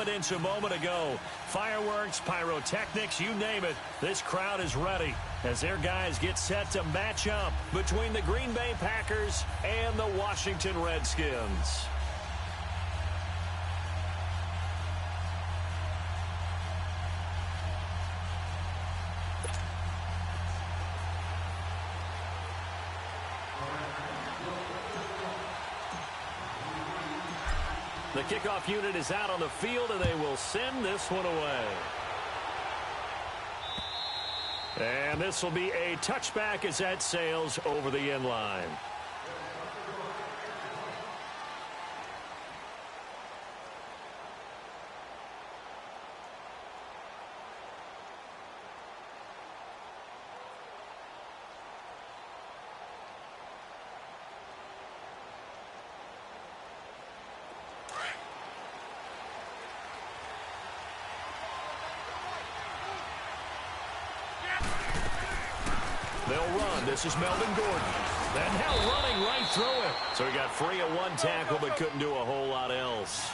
confidence a moment ago. Fireworks, pyrotechnics, you name it. This crowd is ready as their guys get set to match up between the Green Bay Packers and the Washington Redskins. The kickoff unit is out on the field, and they will send this one away. And this will be a touchback as that sails over the end line. They'll run. This is Melvin Gordon. And now running right through it. So he got free of one tackle but couldn't do a whole lot else.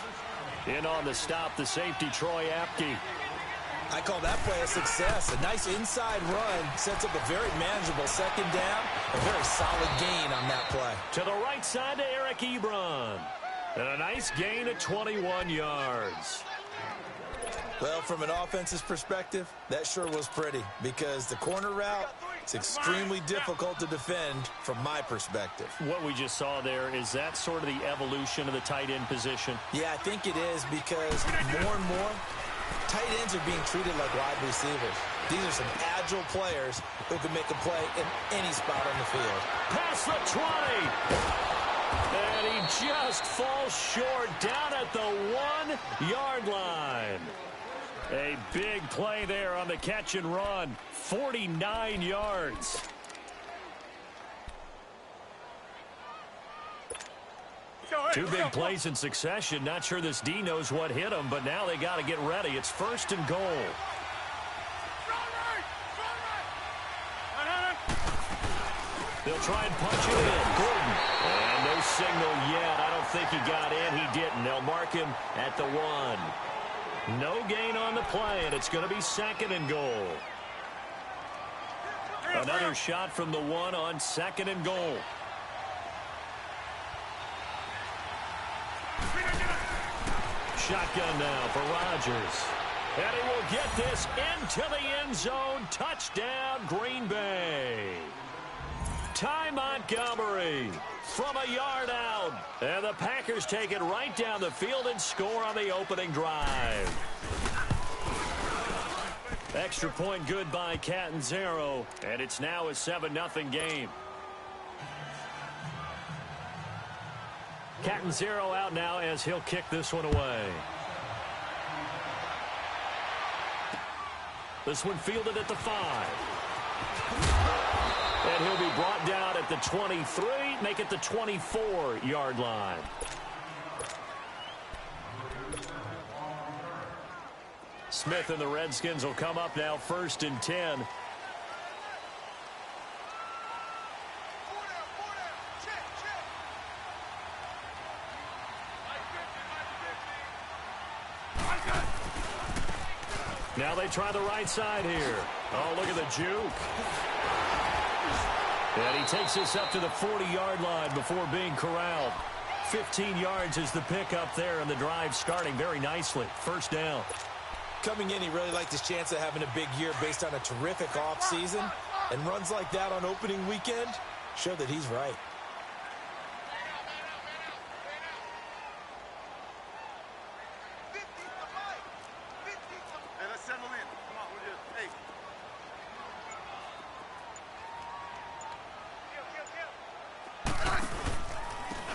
In on the stop, the safety, Troy Apke. I call that play a success. A nice inside run sets up a very manageable second down. A very solid gain on that play. To the right side to Eric Ebron. And a nice gain of 21 yards. Well, from an offensive perspective, that sure was pretty because the corner route, it's extremely difficult to defend from my perspective. What we just saw there, is that sort of the evolution of the tight end position? Yeah, I think it is because more and more, tight ends are being treated like wide receivers. These are some agile players who can make a play in any spot on the field. Past the 20. And he just falls short down at the 1-yard line. A big play there on the catch and run. 49 yards. Two big plays in succession. Not sure this D knows what hit him, but now they got to get ready. It's 1st and goal. They'll try and punch it in. Gordon. And no signal yet. I don't think he got in. He didn't. They'll mark him at the 1. No gain on the play, and it's going to be 2nd and goal. Another shot from the 1 on 2nd and goal. Shotgun now for Rodgers. And he will get this into the end zone. Touchdown, Green Bay. Ty Montgomery from a yard out. And the Packers take it right down the field and score on the opening drive. Extra point good by Catanzaro. And it's now a 7-0 game. Catanzaro out now as he'll kick this one away. This one fielded at the 5. And he'll be brought down at the 23, make it the 24-yard line. Smith and the Redskins will come up now 1st and 10. Now they try the right side here. Oh, look at the juke. And he takes this up to the 40-yard line before being corralled. 15 yards is the pickup there, and the drive starting very nicely. 1st down. Coming in, he really liked his chance of having a big year based on a terrific offseason. And runs like that on opening weekend show that he's right.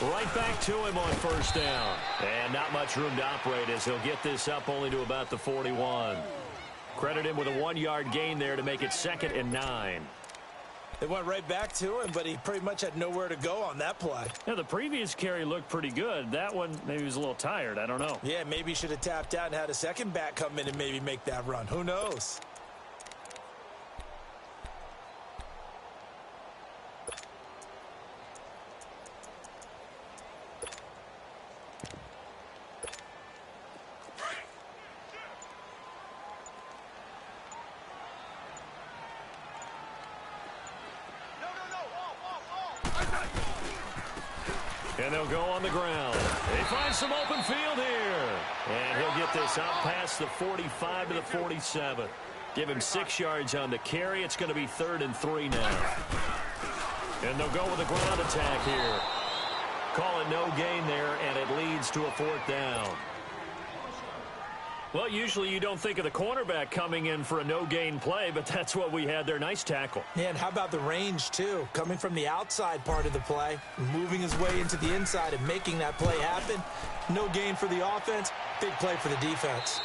Right back to him on 1st down. And not much room to operate as he'll get this up only to about the 41. Credit him with a 1-yard gain there to make it 2nd and 9. It went right back to him, but he pretty much had nowhere to go on that play. Yeah, the previous carry looked pretty good. That one, maybe he was a little tired. I don't know. Yeah, maybe he should have tapped out and had a second back come in and maybe make that run. Who knows? And they'll go on the ground. They find some open field here. And he'll get this out past the 45 to the 47. Give him 6 yards on the carry. It's going to be 3rd and 3 now. And they'll go with a ground attack here. Call it no gain there, and it leads to a 4th down. Well, usually you don't think of the cornerback coming in for a no-gain play, but that's what we had there. Nice tackle. Yeah, and how about the range, too? Coming from the outside part of the play, moving his way into the inside and making that play happen. No gain for the offense, big play for the defense.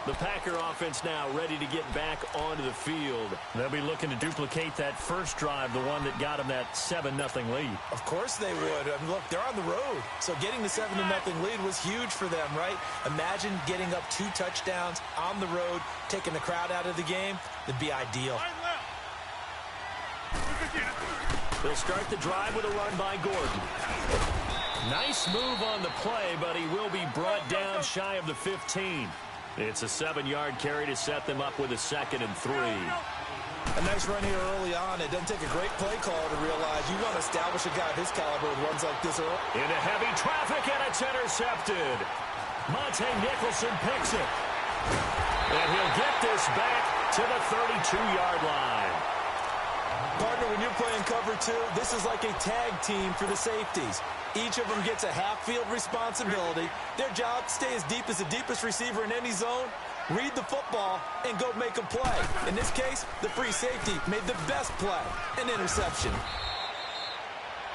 The Packer offense now ready to get back onto the field. They'll be looking to duplicate that first drive, the one that got them that 7-0 lead. Of course they would. I mean, look, they're on the road. So getting the 7-0 lead was huge for them, right? Imagine getting up 2 touchdowns on the road, taking the crowd out of the game. It'd be ideal. They'll start the drive with a run by Gordon. Nice move on the play, but he will be brought down shy of the 15. It's a 7-yard carry to set them up with a 2nd and 3. A nice run here early on. It doesn't take a great play call to realize you want to establish a guy of his caliber with runs like this early. Into heavy traffic, and it's intercepted. Monte Nicholson picks it. And he'll get this back to the 32-yard line. Partner, when you're playing cover 2, this is like a tag team for the safeties. Each of them gets a half-field responsibility. Their job, stay as deep as the deepest receiver in any zone, read the football, and go make a play. In this case, the free safety made the best play, an interception.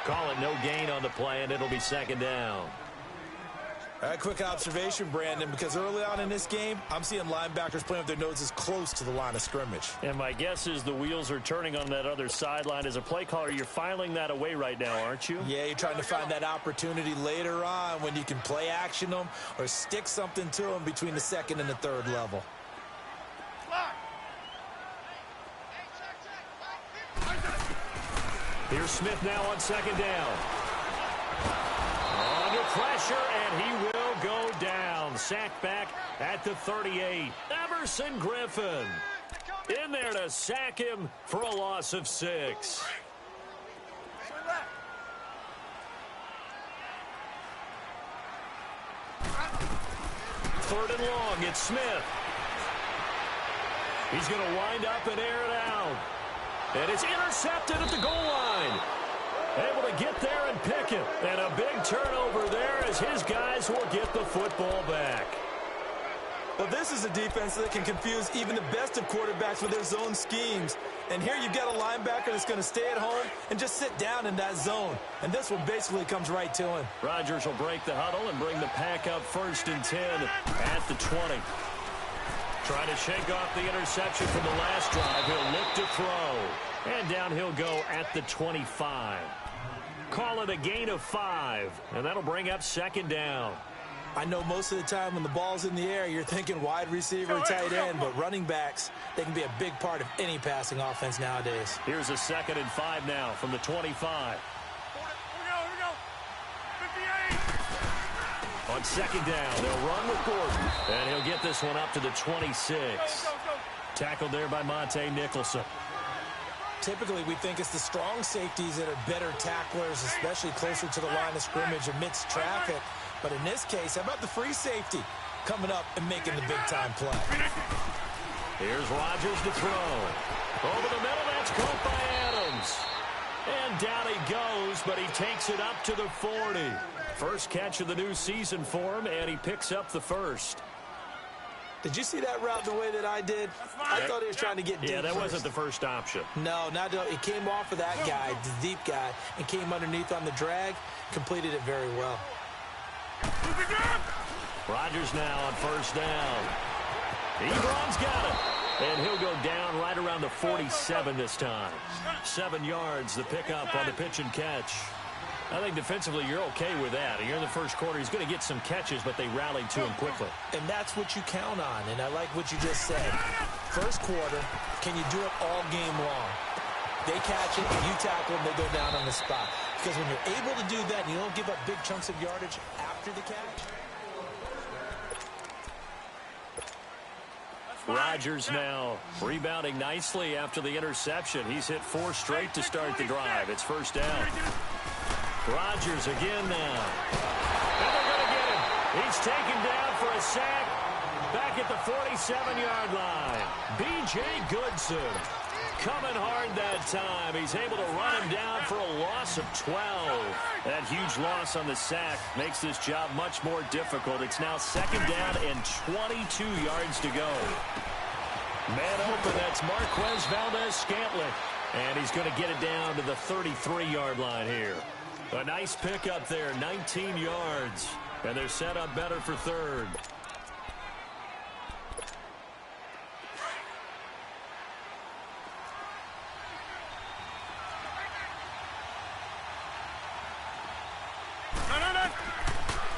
Call it no gain on the play, and it'll be 2nd down. A quick observation, Brandon, because early on in this game, I'm seeing linebackers playing with their noses close to the line of scrimmage. And my guess is the wheels are turning on that other sideline. As a play caller, you're filing that away right now, aren't you? Yeah, you're trying to find that opportunity later on when you can play action them or stick something to them between the 2nd and the 3rd level. Here's Smith now on 2nd down. Under pressure, and he will go down. Sacked back at the 38. Emerson Griffin in there to sack him for a loss of 6. Third and long, it's Smith. He's going to wind up and air it out. And it's intercepted at the goal line. Able to get there and pick it. And a big turnover there as his guys will get the football back. Well, this is a defense that can confuse even the best of quarterbacks with their zone schemes. And here you've got a linebacker that's going to stay at home and just sit down in that zone. And this one basically comes right to him. Rodgers will break the huddle and bring the pack up 1st and 10 at the 20. Trying to shake off the interception from the last drive. He'll look to throw. And down he'll go at the 25. Call it a gain of 5. And that'll bring up 2nd down. I know most of the time when the ball's in the air, you're thinking wide receiver, tight end, but running backs, they can be a big part of any passing offense nowadays. Here's a 2nd and 5 now from the 25. On 2nd down, they'll run with Gordon. And he'll get this one up to the 26. Tackled there by Monte Nicholson. Typically, we think it's the strong safeties that are better tacklers, especially closer to the line of scrimmage amidst traffic. But in this case, how about the free safety coming up and making the big-time play? Here's Rodgers to throw. Over the middle, that's caught by Adams. And down he goes, but he takes it up to the 40. First catch of the new season for him, and he picks up the 1st. Did you see that route the way that I did? I thought he was trying to get deep. Yeah, that first. wasn't the first option. No, it came off of that guy, the deep guy, and came underneath on the drag, completed it very well. Rodgers now on 1st down. Ebron's got it. And he'll go down right around the 47 this time. 7 yards, the pickup on the pitch and catch. I think defensively you're okay with that. You're in the first quarter. He's going to get some catches, but they rallied to him quickly. And that's what you count on, and I like what you just said. First quarter, can you do it all game long? They catch it, you tackle them, they go down on the spot. Because when you're able to do that and you don't give up big chunks of yardage after the catch. Rodgers now rebounding nicely after the interception. He's hit 4 straight to start the drive. It's first down. Rodgers again now. And they're going to get him. He's taken down for a sack back at the 47-yard line. B.J. Goodson coming hard that time. He's able to run him down for a loss of 12. That huge loss on the sack makes this job much more difficult. It's now second down and 22 yards to go. Man open, that's Marquez Valdez-Scantling. And he's going to get it down to the 33-yard line here. A nice pickup there, 19 yards. And they're set up better for third.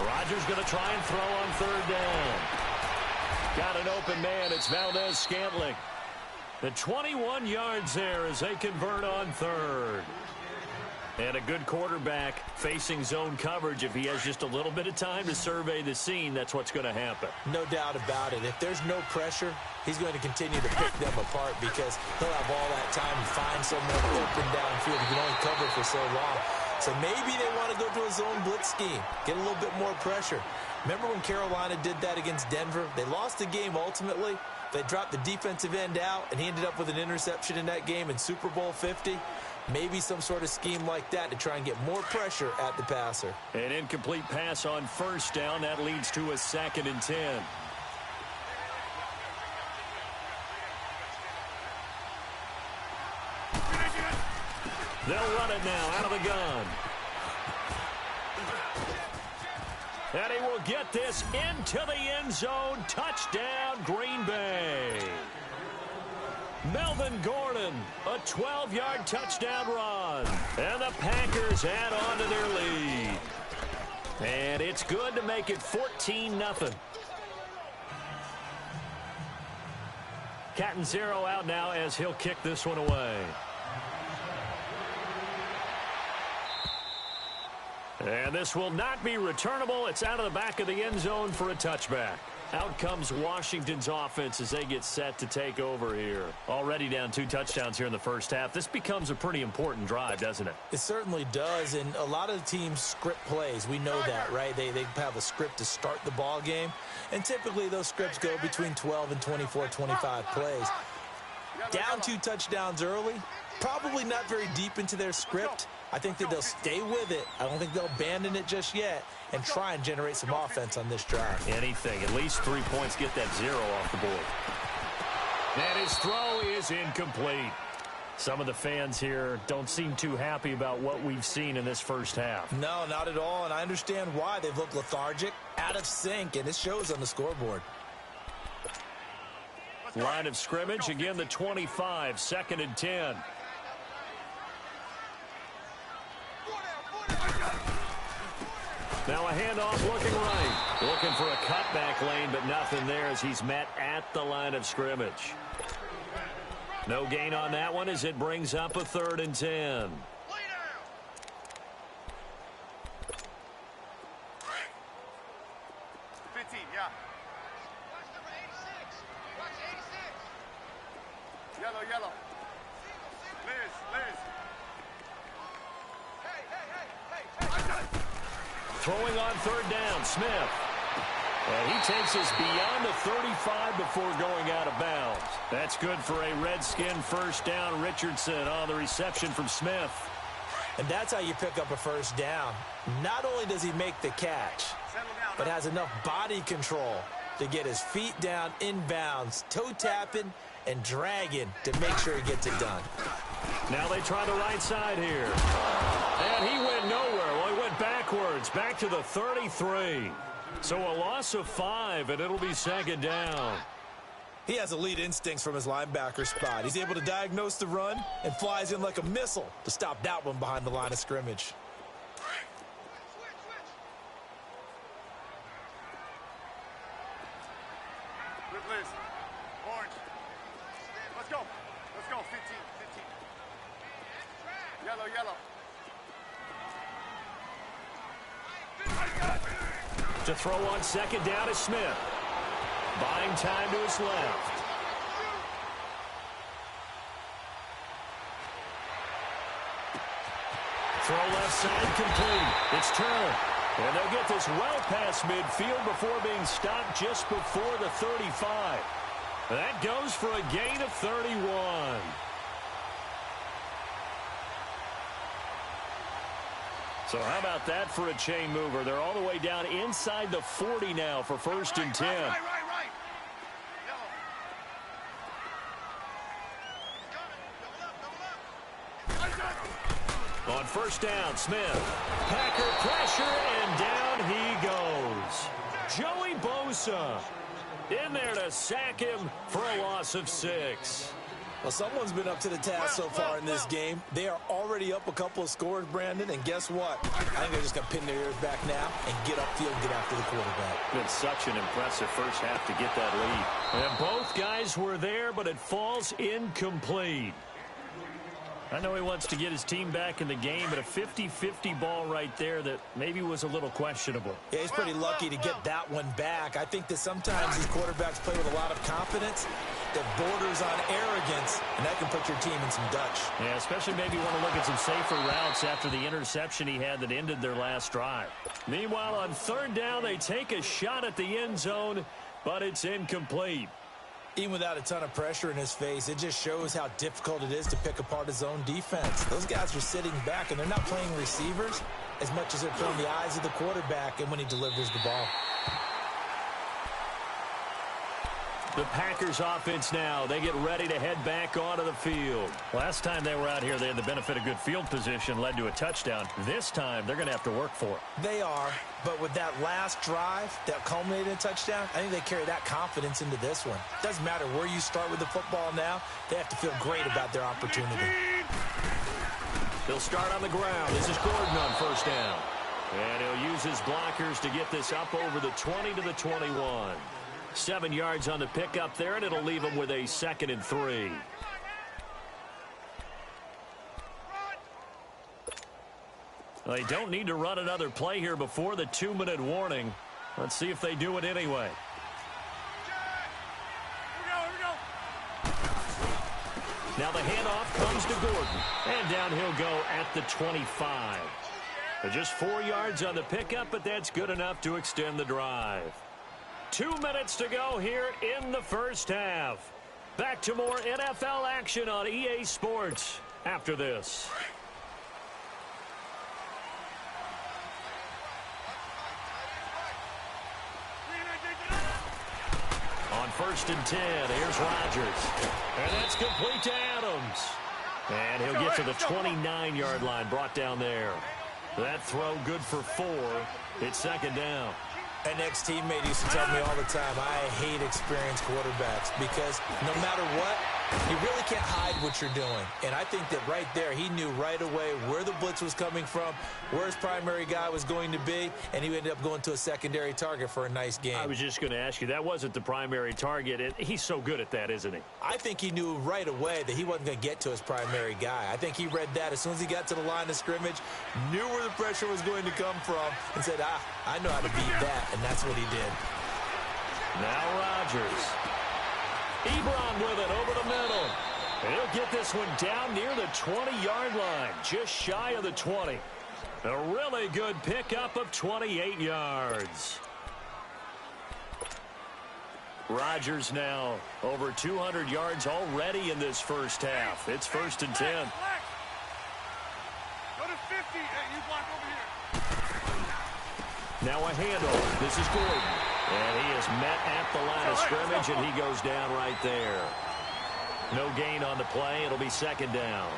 Rodgers going to try and throw on third down. Got an open man. It's Valdez-Scantling. The 21 yards there as they convert on third. And a good quarterback facing zone coverage. If he has just a little bit of time to survey the scene, that's what's going to happen. No doubt about it. If there's no pressure, he's going to continue to pick them apart because he'll have all that time to find someone open downfield. He can only cover for so long. So maybe they want to go to a zone blitz scheme, get a little bit more pressure. Remember when Carolina did that against Denver? They lost the game ultimately. They dropped the defensive end out, and he ended up with an interception in that game in Super Bowl 50. Maybe some sort of scheme like that to try and get more pressure at the passer. An incomplete pass on first down. That leads to a 2nd and 10. They'll run it now out of the gun. And he will get this into the end zone. Touchdown, Green Bay. Melvin Gordon, a 12-yard touchdown run. And the Packers add on to their lead. And it's good to make it 14-0. Catanzaro out now as he'll kick this one away. And this will not be returnable. It's out of the back of the end zone for a touchback. Out comes Washington's offense as they get set to take over here. Already down 2 touchdowns here in the first half. This becomes a pretty important drive, doesn't it? It certainly does, and a lot of the teams script plays. We know that, right? They have a script to start the ball game, and typically those scripts go between 12 and 24, 25 plays. Down 2 touchdowns early, probably not very deep into their script. I think that they'll stay with it. I don't think they'll abandon it just yet and try and generate some offense on this drive. Anything. At least 3 points. Get that 0 off the board. And his throw is incomplete. Some of the fans here don't seem too happy about what we've seen in this first half. No, not at all, and I understand why. They've looked lethargic, out of sync, and it shows on the scoreboard. Line of scrimmage, again the 25, 2nd and 10. Now a handoff looking right. Looking for a cutback lane, but nothing there as he's met at the line of scrimmage. No gain on that one as it brings up a 3rd and 10. 15, yeah. Yellow. Liz. Throwing on 3rd down, Smith. And he takes us beyond the 35 before going out of bounds. That's good for a Redskin first down. Richardson on the reception from Smith. And that's how you pick up a first down. Not only does he make the catch, but has enough body control to get his feet down inbounds, toe tapping and dragging to make sure he gets it done. Now they try the right side here. And he went nowhere. Well, he went backwards, back to the 33. So a loss of 5, and it'll be 2nd down. He has elite instincts from his linebacker spot. He's able to diagnose the run and flies in like a missile to stop that one behind the line of scrimmage. Liz. Orange. Let's go. 15. Yellow. To throw on 2nd down is Smith. Buying time to his left. inside complete. It's Turner. And they'll get this well past midfield before being stopped just before the 35. That goes for a gain of 31. So how about that for a chain mover? They're all the way down inside the 40 now for first and 10. Right. On first down, Smith. Packer pressure, and down he goes. Joey Bosa in there to sack him for a loss of 6. Well, someone's been up to the task so far in this game. They are already up a couple of scores, Brandon, and guess what? I think they're just going to pin their ears back now and get upfield and get after the quarterback. Been such an impressive first half to get that lead. And both guys were there, but it falls incomplete. I know he wants to get his team back in the game, but a 50-50 ball right there that maybe was a little questionable. Yeah, he's pretty lucky to get that one back. I think that sometimes these quarterbacks play with a lot of confidence that borders on arrogance, and that can put your team in some Dutch. Yeah, especially maybe want to look at some safer routes after the interception he had that ended their last drive. Meanwhile, on third down, they take a shot at the end zone, but it's incomplete. Even without a ton of pressure in his face, it just shows how difficult it is to pick apart his own defense. Those guys are sitting back, and they're not playing receivers as much as they're playing the eyes of the quarterback and when he delivers the ball. The Packers offense now, they get ready to head back onto the field. Last time they were out here, they had the benefit of good field position, led to a touchdown. This time, they're going to have to work for it. They are, but with that last drive that culminated in a touchdown, I think they carry that confidence into this one. Doesn't matter where you start with the football now, they have to feel great about their opportunity. They'll start on the ground. This is Gordon on first down. And he'll use his blockers to get this up over the 20 to the 21. 7 yards on the pickup there, and it'll leave him with a 2nd and 3. They don't need to run another play here before the 2-minute warning. Let's see if they do it anyway. Now the handoff comes to Gordon, and down he'll go at the 25. Just 4 yards on the pickup, but that's good enough to extend the drive. 2 minutes to go here in the first half. Back to more NFL action on EA Sports after this. On first and 10, here's Rodgers. And that's complete to Adams. And he'll get to the 29-yard line, brought down there. That throw good for 4. It's 2nd down. An ex-teammate used to tell me all the time, I hate experienced quarterbacks because no matter what, you really can't hide what you're doing. And I think that right there, he knew right away where the blitz was coming from, where his primary guy was going to be, and he ended up going to a secondary target for a nice game. I was just going to ask you, that wasn't the primary target. He's so good at that, isn't he? I think he knew right away that he wasn't going to get to his primary guy. I think he read that as soon as he got to the line of scrimmage, knew where the pressure was going to come from, and said, I know how to beat that, and that's what he did. Now Rodgers. Ebron with it over the middle. And he'll get this one down near the 20-yard line, just shy of the 20. A really good pickup of 28 yards. Rodgers now over 200 yards already in this first half. It's 1st and 10. Go to 50. Hey, you block over here. Now a handoff. This is Gordon. And he is met at the line of scrimmage, and he goes down right there. No gain on the play. It'll be 2nd down.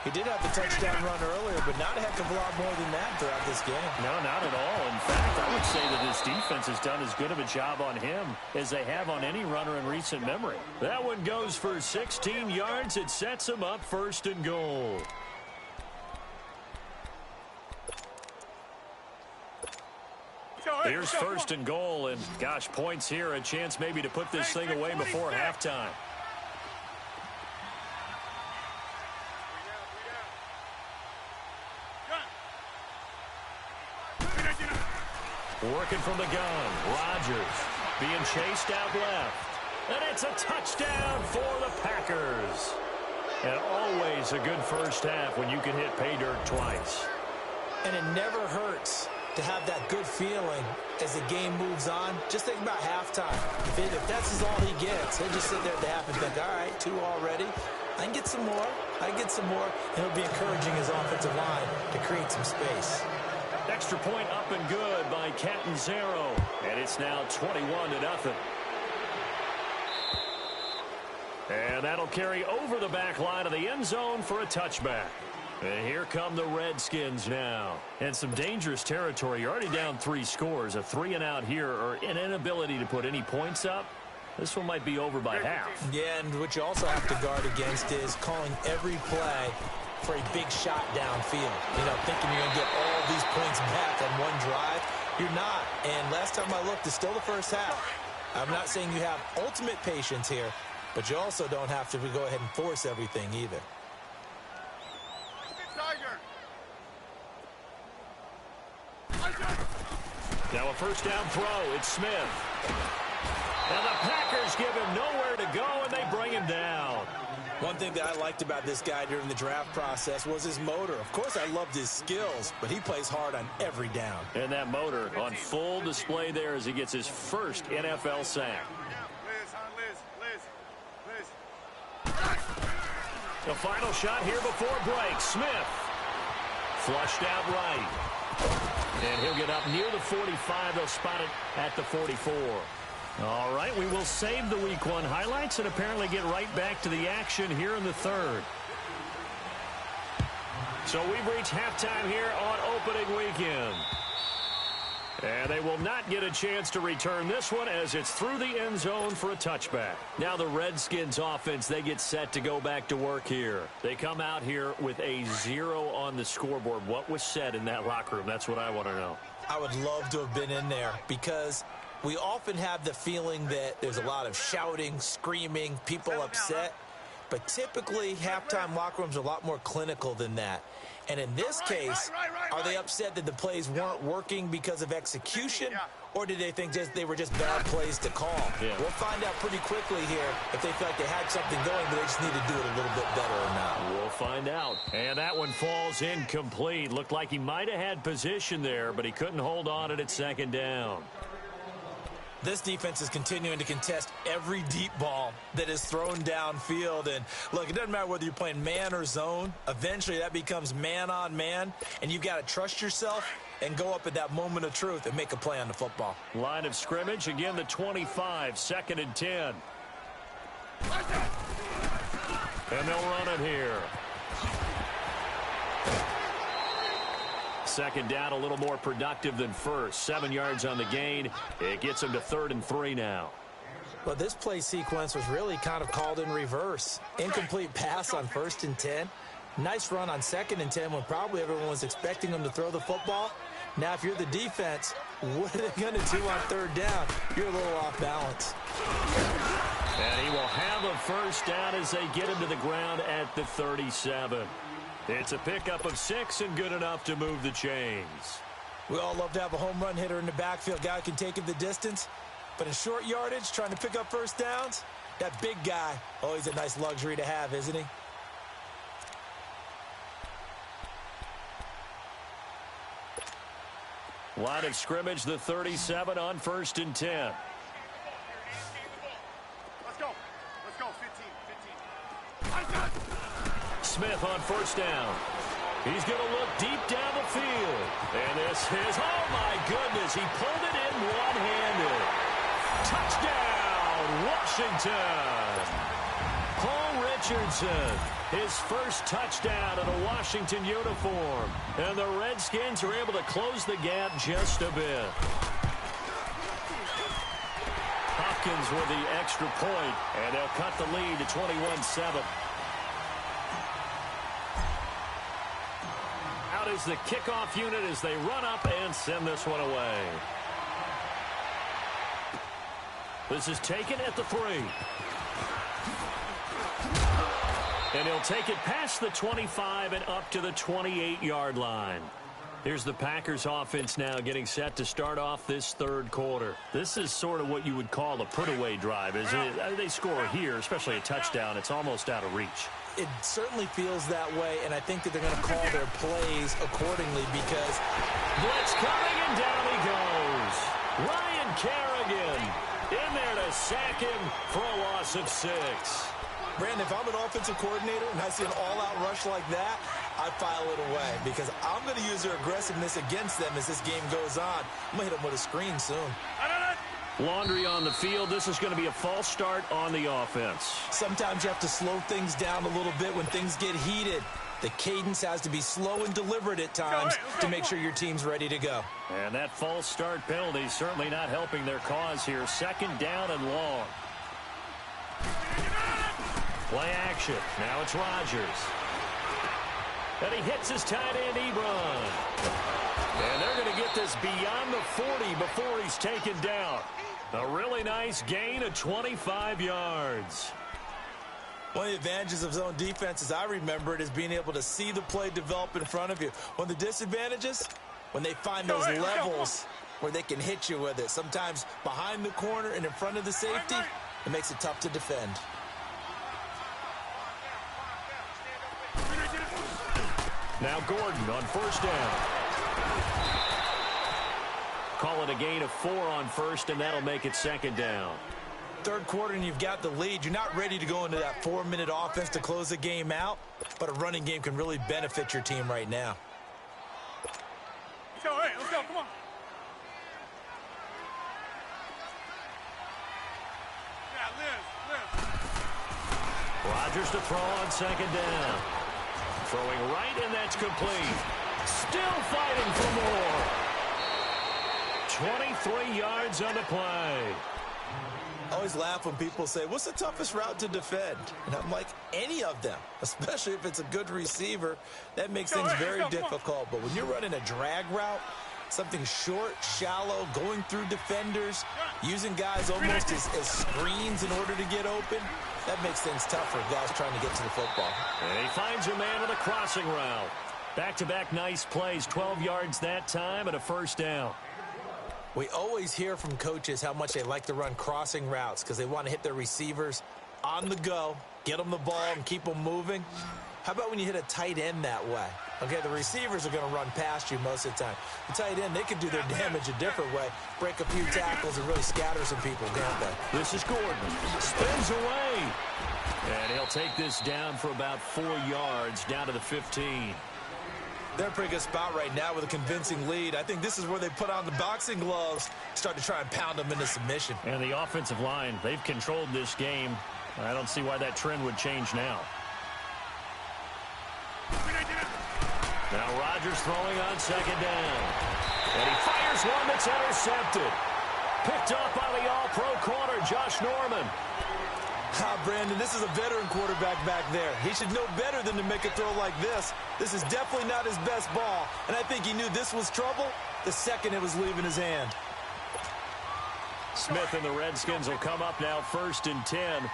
He did have the touchdown run earlier, but not a heck of a lot more than that throughout this game. No, not at all. In fact, I would say that his defense has done as good of a job on him as they have on any runner in recent memory. That one goes for 16 yards. It sets him up 1st and goal. Here's 1st and goal, and gosh, points here, a chance maybe to put this thing away before halftime. Working from the gun, Rodgers being chased out left, and it's a touchdown for the Packers. And always a good first half when you can hit pay dirt twice. And it never hurts to have that good feeling as the game moves on. Just think about halftime. If that's all he gets, he'll just sit there at the half and think, all right, 2 already. I can get some more. I can get some more. And he'll be encouraging his offensive line to create some space. Extra point up and good by Catanzaro. And it's now 21-0. And that'll carry over the back line of the end zone for a touchback. And here come the Redskins now. And some dangerous territory. You're already down 3 scores. A 3-and-out here, or an inability to put any points up. This one might be over by half. Yeah, and what you also have to guard against is calling every play for a big shot downfield. You know, thinking you're going to get all these points back on one drive. You're not. And last time I looked, it's still the first half. I'm not saying you have ultimate patience here, but you also don't have to go ahead and force everything either. Now a first down throw. It's Smith. And the Packers give him nowhere to go, and they bring him down. One thing that I liked about this guy during the draft process was his motor. Of course, I loved his skills, but he plays hard on every down. And that motor on full display there as he gets his first NFL sack. The final shot here before break. Smith flushed out right. And he'll get up near the 45. They'll spot it at the 44. All right, we will save the Week 1 highlights and apparently get right back to the action here in the third. So we've reached halftime here on opening weekend. And they will not get a chance to return this one as it's through the end zone for a touchback. Now the Redskins offense, they get set to go back to work here. They come out here with a 0 on the scoreboard. What was said in that locker room? That's what I want to know. I would love to have been in there because we often have the feeling that there's a lot of shouting, screaming, people upset. But typically, halftime locker rooms are a lot more clinical than that. And in this case, are they upset that the plays weren't working because of execution? Or did they think they were just bad plays to call? Yeah. We'll find out pretty quickly here if they feel like they had something going, but they just need to do it a little bit better or not. We'll find out. And that one falls incomplete. Looked like he might have had position there, but he couldn't hold on it at second down. This defense is continuing to contest every deep ball that is thrown downfield. And, look, it doesn't matter whether you're playing man or zone. Eventually, that becomes man-on-man, and you've got to trust yourself and go up at that moment of truth and make a play on the football. Line of scrimmage, again, the 25, 2nd and 10. And they'll run it here. Second down, a little more productive than first. 7 yards on the gain. It gets them to 3rd and 3 now. Well, this play sequence was really kind of called in reverse. Incomplete pass on 1st and 10. Nice run on 2nd and 10 when probably everyone was expecting them to throw the football. Now, if you're the defense, what are they going to do on 3rd down? You're a little off balance. And he will have a first down as they get him to the ground at the 37. It's a pickup of 6 and good enough to move the chains. We all love to have a home run hitter in the backfield, guy who can take it the distance. But in short yardage, trying to pick up first downs, that big guy, always a nice luxury to have, isn't he? Line of scrimmage, the 37 on 1st and 10. Let's go. 15. Smith on first down. He's going to look deep down the field. And this is, oh my goodness, he pulled it in one-handed. Touchdown, Washington. Paul Richardson, his first touchdown in a Washington uniform. And the Redskins are able to close the gap just a bit. Hopkins with the extra point, and they'll cut the lead to 21-7. Out is the kickoff unit as they run up and send this one away. This is taken at the 3. And he'll take it past the 25 and up to the 28-yard line. Here's the Packers offense now getting set to start off this third quarter. This is sort of what you would call a put-away drive, isn't it? They score here, especially a touchdown. It's almost out of reach. It certainly feels that way, and I think that they're going to call their plays accordingly because blitz coming, and down he goes. Ryan Kerrigan in there to sack him for a loss of 6. Brandon, if I'm an offensive coordinator and I see an all-out rush like that, I file it away because I'm going to use their aggressiveness against them as this game goes on. I'm going to hit them with a screen soon. Laundry on the field. This is going to be a false start on the offense. Sometimes you have to slow things down a little bit when things get heated. The cadence has to be slow and deliberate at times to make sure your team's ready to go. And that false start penalty is certainly not helping their cause here. 2nd down and long. Play action. Now it's Rodgers. And he hits his tight end, Ebron. And they're going to get this beyond the 40 before he's taken down. A really nice gain of 25 yards. One of the advantages of zone defense, as I remember it, is being able to see the play develop in front of you. One of the disadvantages, when they find those levels where they can hit you with it. Sometimes behind the corner and in front of the safety, it makes it tough to defend. Now Gordon on 1st down. Call it a gain of 4 on 1st, and that'll make it 2nd down. 3rd quarter and you've got the lead. You're not ready to go into that 4-minute offense to close the game out, but a running game can really benefit your team right now. Let's go, hey, let's go, come on. Yeah, Liz. Rodgers to throw on 2nd down. Throwing right, and that's complete. Still fighting for more. 23 yards on the play. I always laugh when people say, what's the toughest route to defend? And I'm like, any of them, especially if it's a good receiver. That makes things very difficult. But when you're running a drag route, something short, shallow, going through defenders, using guys almost as screens in order to get open, that makes things tough for guys trying to get to the football. And he finds a man with a crossing route. Back-to-back nice plays, 12 yards that time and a 1st down. We always hear from coaches how much they like to run crossing routes because they want to hit their receivers on the go, get them the ball, and keep them moving. How about when you hit a tight end that way? Okay, the receivers are going to run past you most of the time. The tight end, they can do their damage a different way, break a few tackles and really scatter some people, can't they? This is Gordon. Spins away. And he'll take this down for about 4 yards, down to the 15. They're in a pretty good spot right now with a convincing lead. I think this is where they put on the boxing gloves, start to try and pound them into submission. And the offensive line, they've controlled this game. I don't see why that trend would change now. Now Rodgers throwing on 2nd down. And he fires one that's intercepted. Picked up by the all-pro corner, Josh Norman. Brandon, this is a veteran quarterback back there. He should know better than to make a throw like this. This is definitely not his best ball, and I think he knew this was trouble the second it was leaving his hand. Smith and the Redskins will come up now 1st and 10. 4 down.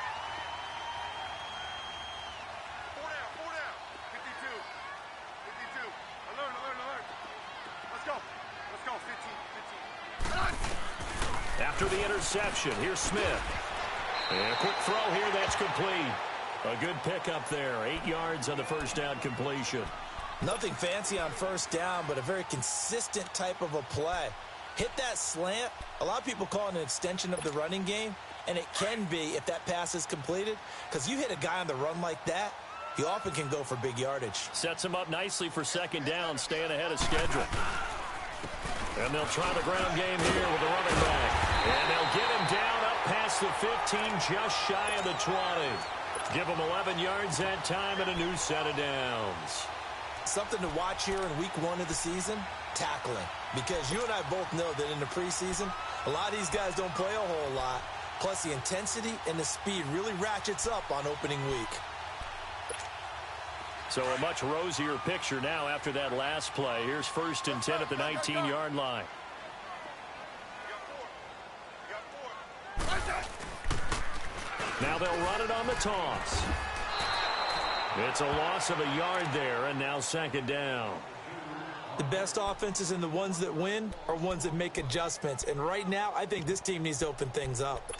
52. Alert. Let's go. 15. After the interception, here's Smith. And a quick throw here, that's complete. A good pickup there. 8 yards on the 1st down completion. Nothing fancy on 1st down, but a very consistent type of a play. Hit that slant. A lot of people call it an extension of the running game, and it can be if that pass is completed, because you hit a guy on the run like that, he often can go for big yardage. Sets him up nicely for 2nd down, staying ahead of schedule. And they'll try the ground game here with the running back. And they'll get him down up past the 15, just shy of the 20. Give him 11 yards that time and a new set of downs. Something to watch here in week 1 of the season, tackling. Because you and I both know that in the preseason, a lot of these guys don't play a whole lot. Plus, the intensity and the speed really ratchets up on opening week. So a much rosier picture now after that last play. Here's 1st and 10 at the 19-yard line. Now they'll run it on the toss. It's a loss of a yard there, and now 2nd down. The best offenses and the ones that win are ones that make adjustments. And right now, I think this team needs to open things up.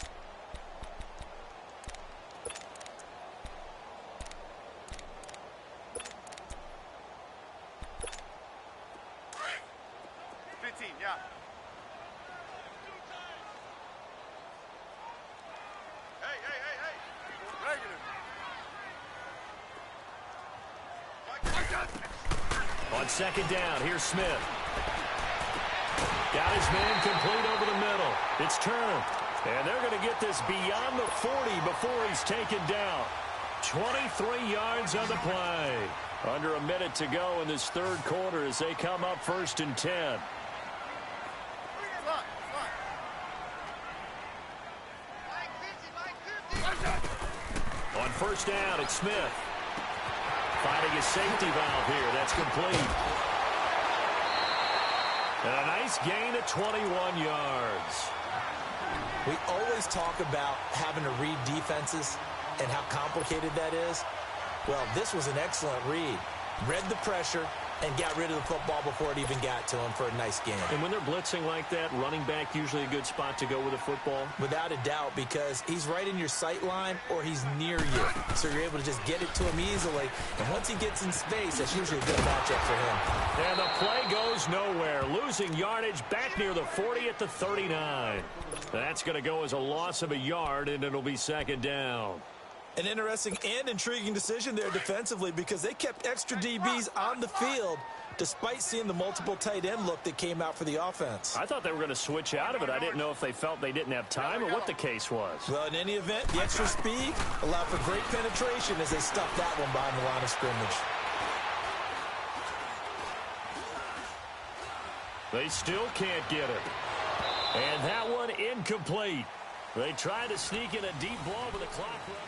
On second down, here's Smith. Got his man complete over the middle. It's Turner. And they're going to get this beyond the 40 before he's taken down. 23 yards on the play. Under a minute to go in this third quarter as they come up 1st and 10. On first down, it's Smith. Finding a safety valve here. That's complete. And a nice gain of 21 yards. We always talk about having to read defenses and how complicated that is. Well, this was an excellent read. Read the pressure and got rid of the football before it even got to him for a nice game. And when they're blitzing like that, running back usually a good spot to go with the football? Without a doubt, because he's right in your sight line or he's near you. So you're able to just get it to him easily. And once he gets in space, that's usually a good matchup for him. And the play goes nowhere. Losing yardage back near the 40 at the 39. That's going to go as a loss of a yard, and it'll be second down. An interesting and intriguing decision there defensively because they kept extra DBs on the field despite seeing the multiple tight end look that came out for the offense. I thought they were going to switch out of it. I didn't know if they felt they didn't have time or what the case was. Well, in any event, the extra speed allowed for great penetration as they stuffed that one behind the line of scrimmage. They still can't get it. And that one incomplete. They tried to sneak in a deep ball with the clock running.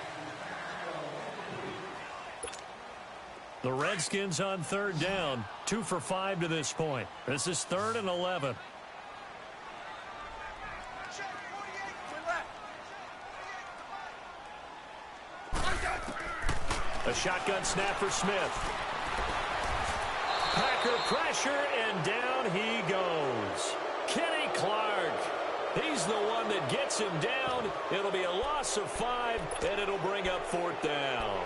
The Redskins on third down, 2 for 5 to this point. This is 3rd and 11. A shotgun snap for Smith. Packer pressure, and down he goes. Kenny Clark. He's the one that gets him down. It'll be a loss of 5, and it'll bring up 4th down.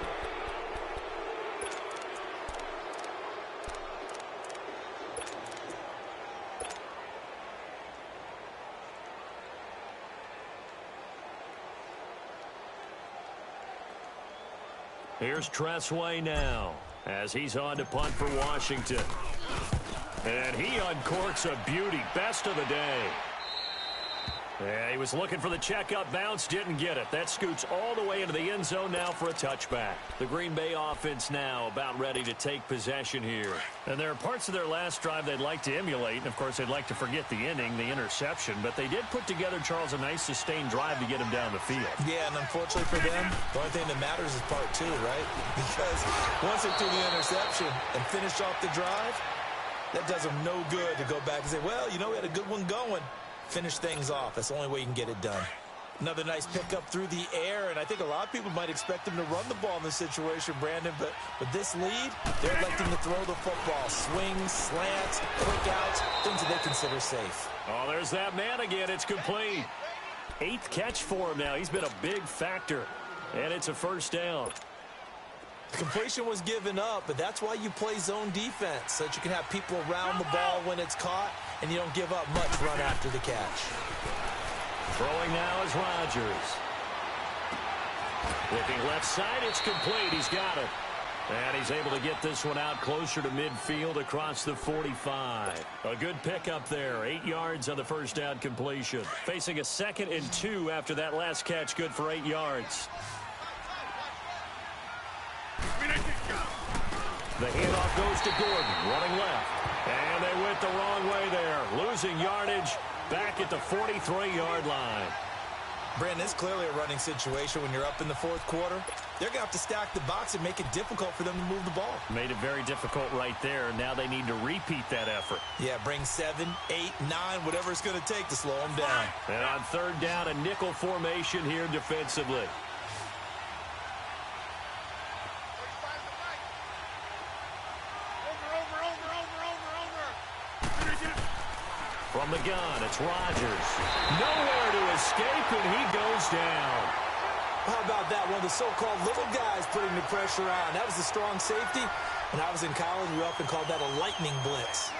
Here's Tressway now as he's on to punt for Washington. And he uncorks a beauty. Best of the day. Yeah, he was looking for the checkup bounce, didn't get it. That scoots all the way into the end zone now for a touchback. The Green Bay offense now about ready to take possession here. And there are parts of their last drive they'd like to emulate. And, of course, they'd like to forget the inning, the interception. But they did put together, Charles, a nice sustained drive to get him down the field. Yeah, and unfortunately for them, the only thing that matters is part 2, right? Because once they threw the interception and finished off the drive, that does them no good to go back and say, well, you know, we had a good one going. Finish things off. That's the only way you can get it done. Another nice pickup through the air, and I think a lot of people might expect them to run the ball in this situation, Brandon, but with this lead, they're electing to throw the football. Swings, slants, quick outs, things that they consider safe. Oh, there's that man again. It's complete. 8th catch for him now. He's been a big factor, and it's a first down. The completion was given up, but that's why you play zone defense, so that you can have people around the ball when it's caught, and you don't give up much run after the catch. Throwing now is Rodgers. Looking left side, it's complete. He's got it. And he's able to get this one out closer to midfield across the 45. A good pickup there. 8 yards on the first down completion. Facing a 2nd and 2 after that last catch. Good for 8 yards. The handoff goes to Gordon, running left. And they went the wrong way there. Losing yardage back at the 43-yard line. Brandon, it's clearly a running situation when you're up in the 4th quarter. They're going to have to stack the box and make it difficult for them to move the ball. Made it very difficult right there. Now they need to repeat that effort. Yeah, bring 7, 8, 9, whatever it's going to take to slow them down. And on third down, a nickel formation here defensively. From the gun, it's Rodgers. Nowhere to escape, and he goes down. How about that? One of the so-called little guys putting the pressure on. That was a strong safety. When I was in college, we often called that a lightning blitz.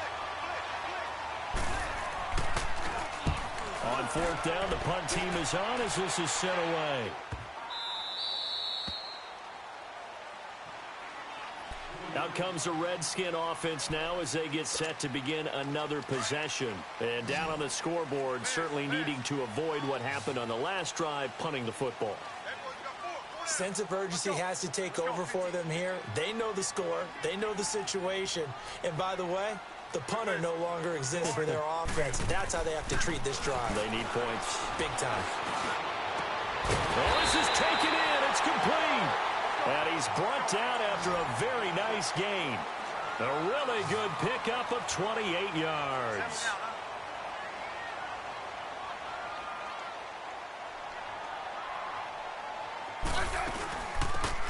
On 4th down, the punt team is on as this is sent away. Now out comes the Redskin offense now as they get set to begin another possession. And down on the scoreboard, certainly needing to avoid what happened on the last drive, punting the football. Sense of urgency has to take over for them here. They know the score. They know the situation. And by the way, the punter no longer exists for their offense. That's how they have to treat this drive. They need points. Big time. Oh, this is taken in. It's complete. And he's brought down after a very nice gain. A really good pickup of 28 yards.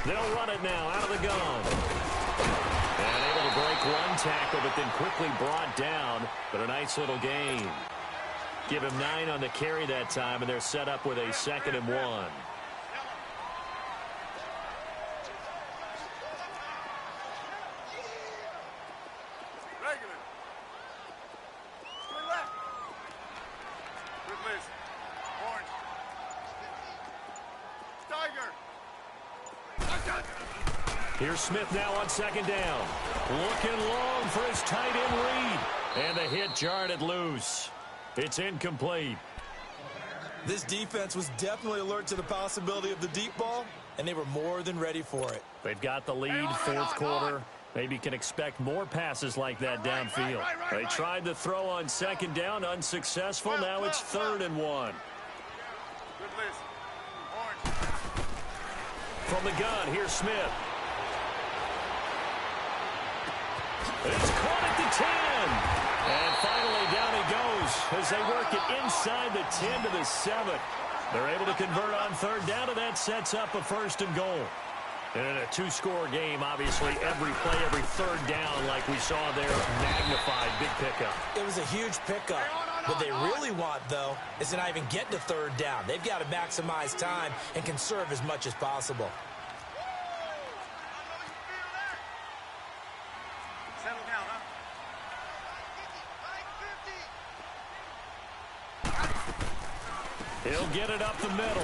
They'll run it now out of the gun. And able to break one tackle, but then quickly brought down. But a nice little gain. Give him 9 on the carry that time, and they're set up with a 2nd and 1. Here's Smith now on 2nd down. Looking long for his tight end read. And the hit jarred it loose. It's incomplete. This defense was definitely alert to the possibility of the deep ball, and they were more than ready for it. They've got the lead, 4th quarter. Maybe can expect more passes like that downfield. They tried to throw on 2nd down, unsuccessful. Now it's 3rd and 1. From the gun, here's Smith. It's caught at the 10. And finally down he goes as they work it inside the 10 to the 7. They're able to convert on 3rd down, and that sets up a 1st and goal. And in a 2-score game, obviously every play, every 3rd down, like we saw there, magnified, big pickup. It was a huge pickup. What they really want, though, is to not even get to 3rd down. They've got to maximize time and conserve as much as possible. He'll get it up the middle.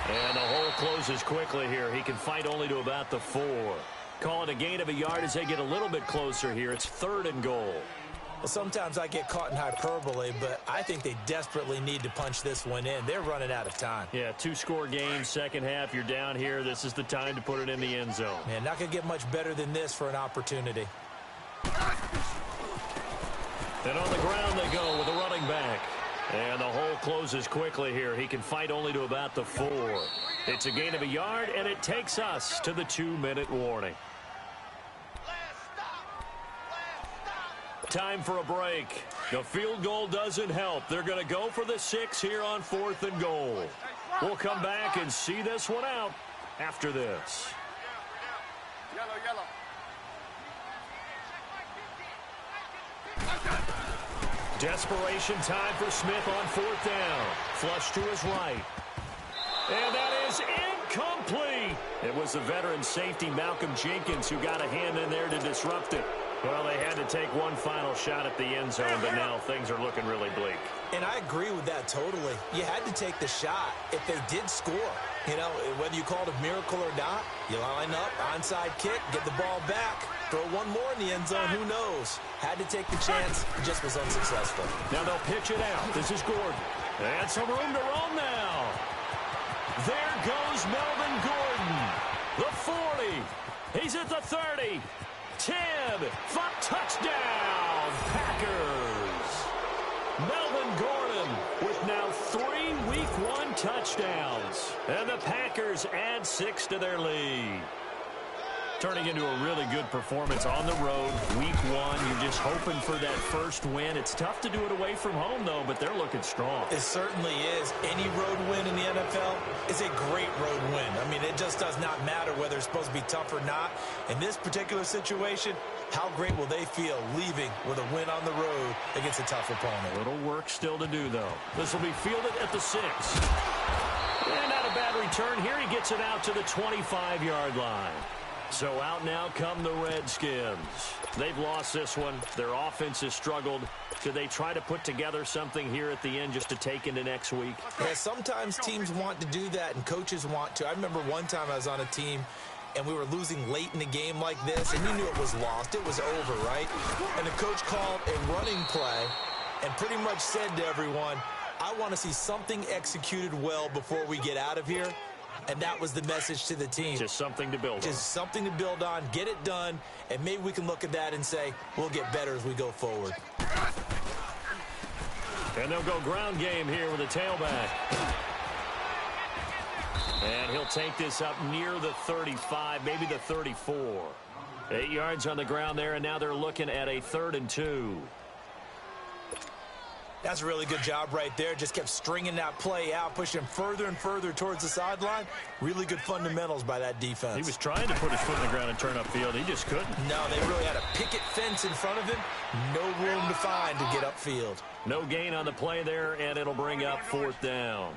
And the hole closes quickly here. He can fight only to about the 4. Call it a gain of a yard as they get a little bit closer here. It's 3rd and goal. Well, sometimes I get caught in hyperbole, but I think they desperately need to punch this one in. They're running out of time. Yeah, 2-score game, 2nd half. You're down here. This is the time to put it in the end zone. Man, not going to get much better than this for an opportunity. And on the ground they go with a running back. And the hole closes quickly here. He can fight only to about the 4. It's a gain of a yard, and it takes us to the 2-minute warning. Time for a break. The field goal doesn't help. They're going to go for the 6 here on 4th and goal. We'll come back and see this one out after this. Yellow. Desperation time for Smith on 4th down. Flush to his right. And that is incomplete. It was the veteran safety Malcolm Jenkins who got a hand in there to disrupt it. Well, they had to take one final shot at the end zone, but now things are looking really bleak. And I agree with that totally. You had to take the shot if they did score. You know, whether you call it a miracle or not, you line up, onside kick, get the ball back, throw one more in the end zone, who knows? Had to take the chance, just was unsuccessful. Now they'll pitch it out. This is Gordon. And some room to roam now. There goes Melvin Gordon. The 40. He's at the 30. 10 for touchdown, Packers. Melvin Gordon with now 3 Week 1 touchdowns. And the Packers add 6 to their lead. Turning into a really good performance on the road, Week 1. You're just hoping for that first win. It's tough to do it away from home, though, but they're looking strong. It certainly is. Any road win in the NFL is a great road win. I mean, it just does not matter whether it's supposed to be tough or not. In this particular situation, how great will they feel leaving with a win on the road against a tough opponent? A little work still to do, though. This will be fielded at the 6. And not a bad return here. He gets it out to the 25-yard line. So out now come the Redskins. They've lost this one. Their offense has struggled. Do they try to put together something here at the end just to take into next week? Yeah, sometimes teams want to do that and coaches want to. I remember one time I was on a team and we were losing late in the game like this, and you knew it was lost. It was over, right? And the coach called a running play and pretty much said to everyone, I want to see something executed well before we get out of here. And that was the message to the team. Just something to build on. Just something to build on, get it done, and maybe we can look at that and say, we'll get better as we go forward. And they'll go ground game here with a tailback. And he'll take this up near the 35, maybe the 34. 8 yards on the ground there, and now they're looking at a 3rd and 2. That's a really good job right there. Just kept stringing that play out, pushing him further and further towards the sideline. Really good fundamentals by that defense. He was trying to put his foot in the ground and turn upfield. He just couldn't. No, they really had a picket fence in front of him. No room to find to get upfield. No gain on the play there, and it'll bring up 4th down.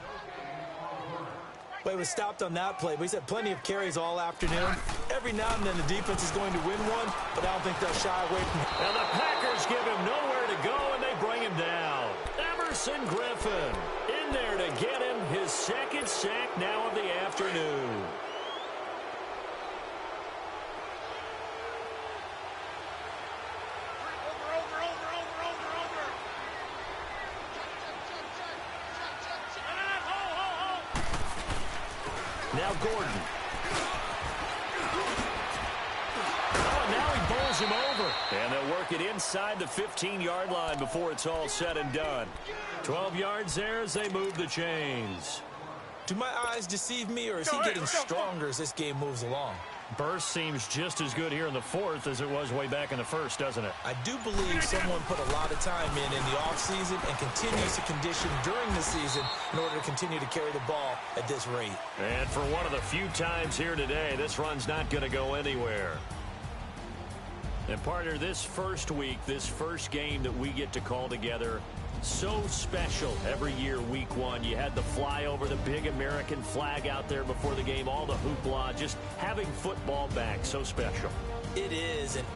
Well, he was stopped on that play, but he's had plenty of carries all afternoon. Every now and then the defense is going to win one, but I don't think they'll shy away from it. And the Packers give him nowhere to go, and they bring him down. Emerson Griffin in there to get him his 2nd sack now of the afternoon. Now Gordon. Oh, and now he bowls him over. And they'll work it inside the 15-yard line before it's all said and done. 12 yards there as they move the chains. Do my eyes deceive me, or is he getting stronger as this game moves along? Burst seems just as good here in the 4th as it was way back in the 1st, doesn't it? I do believe someone put a lot of time in the offseason and continues to condition during the season in order to continue to carry the ball at this rate. And for one of the few times here today, this run's not going to go anywhere. And partner, this first week, this first game that we get to call together, so special every year, week 1. You had the flyover, the big American flag out there before the game, all the hoopla, just having football back, so special. It is, and